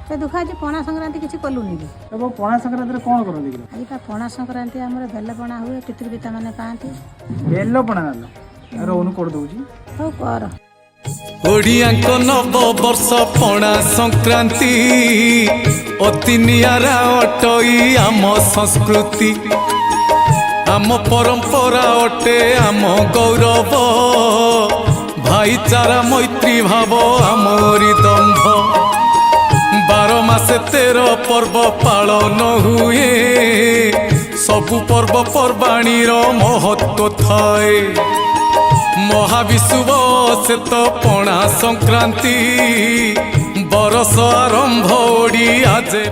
ସେ ଦୁଃଖ ଆଜି ପଣା ସଂକ୍ରାନ୍ତି କିଛି କଲୁନି କି? ଏବଂ ପଣା ସଂକ୍ରାନ୍ତିରେ କ'ଣ କରନ୍ତି କି? ଆଜି ପା ପଣା ସଂକ୍ରାନ୍ତି ଆମର ବେଲ ପଣା ହୁଏ, ପିତୃ ପିତା ମାନେ ପାଆନ୍ତି। ବେଲ ପଣା ନା ରହୁନୁ କୋଡ଼ ଦଉଛି। ହଉ କର। ଓଡ଼ିଆଙ୍କ ନବ ବର୍ଷ ପଣା ସଂକ୍ରାନ୍ତି ଅତି ନିଆରା ଅଟଇ ଆମ ସଂସ୍କୃତି, ଆମ ପରମ୍ପରା ଅଟେ ଆମ ଗୌରବ, ଭାଇଚାରା ମୈତ୍ରୀ ଭାବ ଆମରି ଦମ୍ଭ। 12 ମାସେ 13 ପର୍ବ ପାଳନ ହୁଏ, ସବୁ ପର୍ବ ପର୍ବାଣୀର ମହତ୍ତ୍ୱ ଥାଏ। ମହାବିଷୁବ ଶେତ ପଣା ସଂକ୍ରାନ୍ତି, ବରଷ ଆରମ୍ଭ ଓଡ଼ିଆ ଯେ